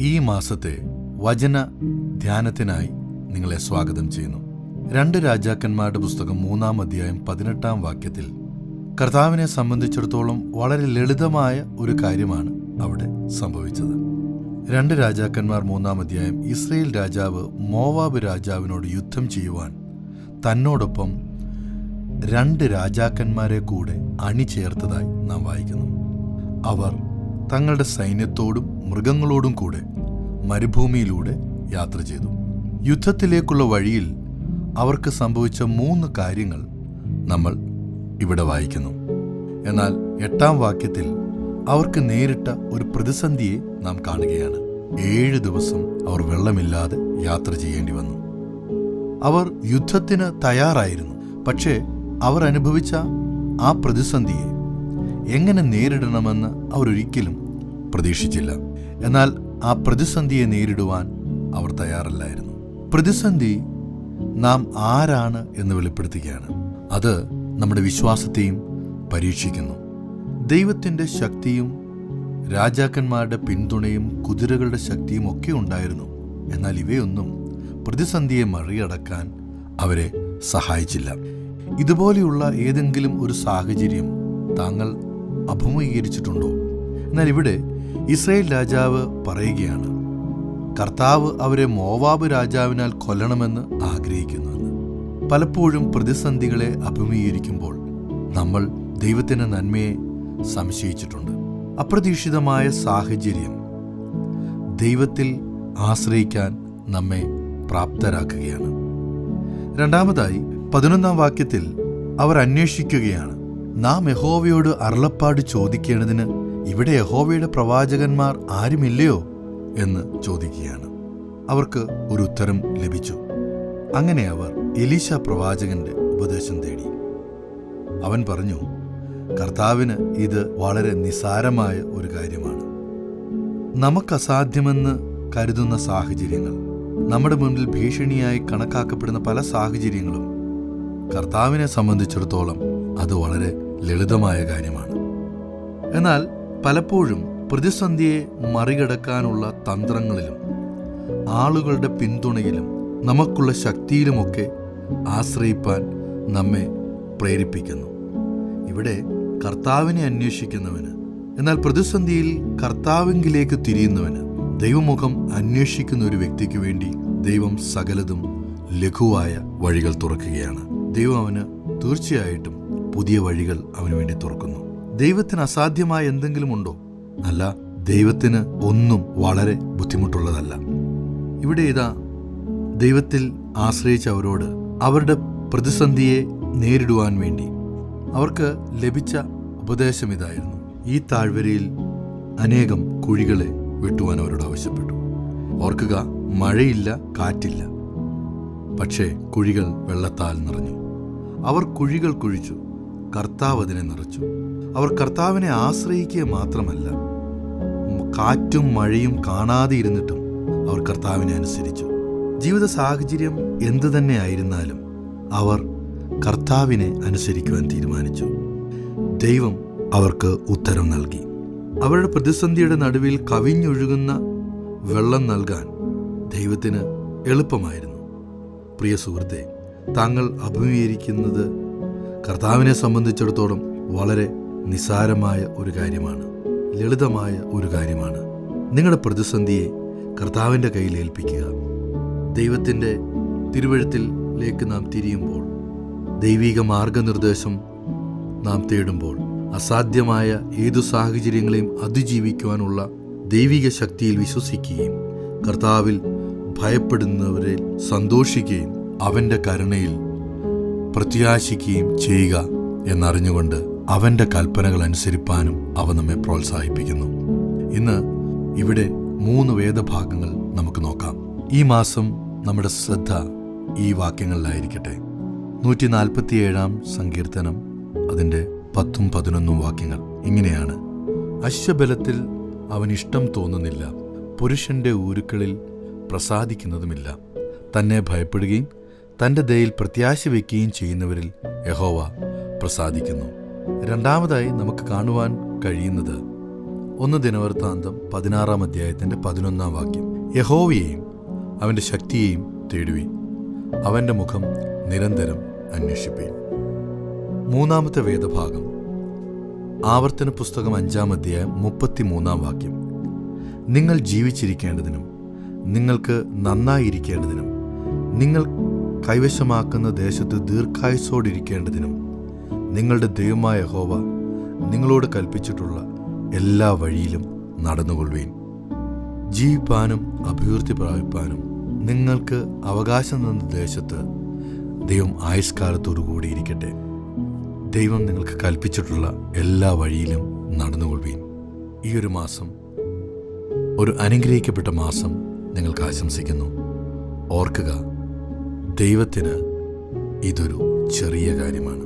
ഈ മാസത്തെ വചന ധ്യാനത്തിനായി നിങ്ങളെ സ്വാഗതം ചെയ്യുന്നു. 2 രാജാക്കന്മാരുടെ പുസ്തകം 3-ാം അധ്യായം 18-ാം വാക്യത്തിൽ കർത്താവിനെ സംബന്ധിച്ചിടത്തോളം വളരെ ലളിതമായ ഒരു കാര്യമാണ് അവിടെ സംഭവിച്ചത്. 2 രാജാക്കന്മാർ 3-ാം അധ്യായം ഇസ്രയേൽ രാജാവ് മോവാബ് രാജാവിനോട് യുദ്ധം ചെയ്യുവാൻ തന്നോടൊപ്പം 2 രാജാക്കന്മാരെ കൂടെ അണിചേർത്തതായി നാം വായിക്കുന്നു. അവർ തങ്ങളുടെ സൈന്യത്തോടും മൃഗങ്ങളോടും കൂടെ മരുഭൂമിയിലൂടെ യാത്ര ചെയ്തു. യുദ്ധത്തിലേക്കുള്ള വഴിയിൽ അവർക്ക് സംഭവിച്ച 3 കാര്യങ്ങൾ നമ്മൾ ഇവിടെ വായിക്കുന്നു. എന്നാൽ 8-ാം വാക്യത്തിൽ അവർക്ക് നേരിട്ട ഒരു പ്രതിസന്ധിയെ നാം കാണുകയാണ്. 7 ദിവസം അവർ വെള്ളമില്ലാതെ യാത്ര ചെയ്യേണ്ടി വന്നു. അവർ യുദ്ധത്തിന് തയ്യാറായിരുന്നു. പക്ഷേ അവർ അനുഭവിച്ച ആ പ്രതിസന്ധിയെ എങ്ങനെ നേരിടണമെന്ന് അവരൊരിക്കലും പ്രതീക്ഷിച്ചില്ല. എന്നാൽ ആ പ്രതിസന്ധിയെ നേരിടുവാൻ അവർ തയ്യാറല്ലായിരുന്നു. പ്രതിസന്ധി നാം ആരാണ് എന്ന് വെളിപ്പെടുത്തുകയാണ്. അത് നമ്മുടെ വിശ്വാസത്തെയും പരീക്ഷിക്കുന്നു. ദൈവത്തിൻ്റെ ശക്തിയും രാജാക്കന്മാരുടെ പിന്തുണയും കുതിരകളുടെ ശക്തിയും ഒക്കെ ഉണ്ടായിരുന്നു. എന്നാൽ ഇവയൊന്നും പ്രതിസന്ധിയെ മറികടക്കാൻ അവരെ സഹായിച്ചില്ല. ഇതുപോലെയുള്ള ഏതെങ്കിലും ഒരു സാഹചര്യം താങ്കൾ അഭിമുഖീകരിച്ചിട്ടുണ്ടോ? എന്നാൽ ഇവിടെ ഇസ്രായേൽ രാജാവ് പറയുകയാണ്, കർത്താവ് അവരെ മോവാബ് രാജാവിനാൽ കൊല്ലണമെന്ന് ആഗ്രഹിക്കുന്നുവെന്ന്. പലപ്പോഴും പ്രതിസന്ധികളെ അഭിമുഖീകരിക്കുമ്പോൾ നമ്മൾ ദൈവത്തിൻ്റെ നന്മയെ സംശയിച്ചിട്ടുണ്ട്. അപ്രതീക്ഷിതമായ സാഹചര്യം ദൈവത്തിൽ ആശ്രയിക്കാൻ നമ്മെ പ്രാപ്തരാക്കുകയാണ്. രണ്ടാമതായി 11-ാം വാക്യത്തിൽ അവർ അന്വേഷിക്കുകയാണ്. നാം യഹോവയോട് അരുളപ്പാട് ചോദിക്കേണ്ടതിന് ഇവിടെ യഹോവയുടെ പ്രവാചകന്മാർ ആരുമില്ലയോ എന്ന് ചോദിക്കുകയാണ്. അവർക്ക് ഒരു ഉത്തരം ലഭിച്ചു. അങ്ങനെ അവർ എലീശ പ്രവാചകന്റെ ഉപദേശം തേടി. അവൻ പറഞ്ഞു, കർത്താവിന് ഇത് വളരെ നിസ്സാരമായ ഒരു കാര്യമാണ്. നമുക്കസാധ്യമെന്ന് കരുതുന്ന സാഹചര്യങ്ങൾ, നമ്മുടെ മുൻപിൽ ഭീഷണിയായി കണക്കാക്കപ്പെടുന്ന പല സാഹചര്യങ്ങളും കർത്താവിനെ സംബന്ധിച്ചിടത്തോളം അത് വളരെ ലളിതമായ കാര്യമാണ്. എന്നാൽ പലപ്പോഴും പ്രതിസന്ധിയെ മറികടക്കാനുള്ള തന്ത്രങ്ങളിലും ആളുകളുടെ പിന്തുണയിലും നമുക്കുള്ള ശക്തിയിലുമൊക്കെ ആശ്രയിപ്പാൻ നമ്മെ പ്രേരിപ്പിക്കുന്നു. ഇവിടെ കർത്താവിനെ അന്വേഷിക്കുന്നവന്, എന്നാൽ പ്രതിസന്ധിയിൽ കർത്താവിങ്കിലേക്ക് തിരിയുന്നവന്, ദൈവമുഖം അന്വേഷിക്കുന്ന ഒരു വ്യക്തിക്ക് വേണ്ടി ദൈവം സകലതും ലഘുവായ വഴികൾ തുറക്കുകയാണ്. ദൈവം അവന് തീർച്ചയായിട്ടും പുതിയ വഴികൾ അവന് വേണ്ടി തുറക്കുന്നു. ദൈവത്തിന് അസാധ്യമായ എന്തെങ്കിലും ഉണ്ടോ? അല്ല, ദൈവത്തിന് ഒന്നും വളരെ ബുദ്ധിമുട്ടുള്ളതല്ല. ഇവിടെ ഇതാ ദൈവത്തിൽ ആശ്രയിച്ചവരോട് അവരുടെ പ്രതിസന്ധിയെ നേരിടുവാൻ വേണ്ടി അവർക്ക് ലഭിച്ച ഉപദേശം ഇതായിരുന്നു. ഈ താഴ്വരയിൽ അനേകം കുഴികളെ വെട്ടുവാൻ അവരോട് ആവശ്യപ്പെട്ടു. ഓർക്കുക, മഴയില്ല, കാറ്റില്ല, പക്ഷേ കുഴികൾ വെള്ളത്താൽ നിറഞ്ഞു. അവർ കുഴികൾ കുഴിച്ചു, കർത്താവ് അതിനെ നിറച്ചു. അവർ കർത്താവിനെ ആശ്രയിക്കുക മാത്രമല്ല, കാറ്റും മഴയും കാണാതെ ഇരുന്നിട്ടും അവർ കർത്താവിനെ അനുസരിച്ചു. ജീവിത സാഹചര്യം എന്തു തന്നെ ആയിരുന്നാലും അവർ കർത്താവിനെ അനുസരിക്കുവാൻ തീരുമാനിച്ചു. ദൈവം അവർക്ക് ഉത്തരം നൽകി. അവരുടെ പ്രതിസന്ധിയുടെ നടുവിൽ കവിഞ്ഞൊഴുകുന്ന വെള്ളം നൽകാൻ ദൈവത്തിന് എളുപ്പമായിരുന്നു. പ്രിയ സുഹൃത്തെ, താങ്കൾ അഭിമുഖീകരിക്കുന്നത് കർത്താവിനെ സംബന്ധിച്ചിടത്തോളം വളരെ നിസ്സാരമായ ഒരു കാര്യമാണ്, ലളിതമായ ഒരു കാര്യമാണ്. നിങ്ങളുടെ പ്രതിസന്ധിയെ കർത്താവിൻ്റെ കയ്യിൽ ഏൽപ്പിക്കുക. ദൈവത്തിൻ്റെ തിരുവഴുത്തിലേക്ക് നാം തിരിയുമ്പോൾ, ദൈവിക മാർഗനിർദ്ദേശം നാം തേടുമ്പോൾ, അസാധ്യമായ ഏതു സാഹചര്യങ്ങളെയും അതിജീവിക്കുവാനുള്ള ദൈവിക ശക്തിയിൽ വിശ്വസിക്കുകയും കർത്താവിൽ ഭയപ്പെടുന്നവരിൽ സന്തോഷിക്കുകയും അവൻ്റെ കരുണയിൽ പ്രത്യാശിക്കുകയും ചെയ്യുക എന്നറിഞ്ഞുകൊണ്ട് അവൻ്റെ കൽപ്പനകൾ അനുസരിപ്പാനും അവ നമ്മെ പ്രോത്സാഹിപ്പിക്കുന്നു. ഇന്ന് ഇവിടെ 3 വേദഭാഗങ്ങൾ നമുക്ക് നോക്കാം. ഈ മാസം നമ്മുടെ ശ്രദ്ധ ഈ വാക്യങ്ങളിലായിരിക്കട്ടെ. 147-ാം സങ്കീർത്തനം അതിൻ്റെ 10ഉം 11ഉം വാക്യങ്ങൾ ഇങ്ങനെയാണ്: അശ്വബലത്തിൽ അവനിഷ്ടം തോന്നുന്നില്ല, പുരുഷന്റെ ഊരുക്കളിൽ പ്രസാദിക്കുന്നതുമില്ല. തന്നെ ഭയപ്പെടുകയും തൻ്റെ ദയയിൽ പ്രത്യാശ വയ്ക്കുകയും ചെയ്യുന്നവരിൽ യഹോവ പ്രസാദിക്കുന്നു. രണ്ടാമതായി നമുക്ക് കാണുവാൻ കഴിയുന്നത് 1 ദിനവൃത്താന്തം 16 അധ്യായത്തിന്റെ 11 യഹോവയെയും അവന്റെ ശക്തിയെയും തേടുവീൻ, അവന്റെ മുഖം നിരന്തരം അന്വേഷിപ്പീൻ. 3 വേദഭാഗം ആവർത്തന പുസ്തകം 5 അധ്യായം 33 നിങ്ങൾ ജീവിച്ചിരിക്കേണ്ടതിനും നിങ്ങൾക്ക് നന്നായിരിക്കേണ്ടതിനും നിങ്ങൾ കൈവശമാക്കുന്ന ദേശത്ത് ദീർഘായുസ്സോടിരിക്കേണ്ടതിനും നിങ്ങളുടെ ദൈവമായ യഹോവ നിങ്ങളോട് കൽപ്പിച്ചിട്ടുള്ള എല്ലാ വഴിയിലും നടന്നുകൊള്ളുവീൻ. ജീവിപ്പാനും അഭിവൃദ്ധി പ്രാപിപ്പാനും നിങ്ങൾക്ക് അവകാശം തന്ന ദേശത്ത് ദൈവം ആയുഷ്കാലത്തോടുകൂടി ഇരിക്കട്ടെ. ദൈവം നിങ്ങൾക്ക് കൽപ്പിച്ചിട്ടുള്ള എല്ലാ വഴിയിലും നടന്നുകൊള്ളുവീൻ. ഈ ഒരു മാസം ഒരു അനുഗ്രഹിക്കപ്പെട്ട മാസം നിങ്ങൾക്ക് ആശംസിക്കുന്നു. ഓർക്കുക, ദൈവത്തിന് ഇതൊരു ചെറിയ കാര്യമാണ്.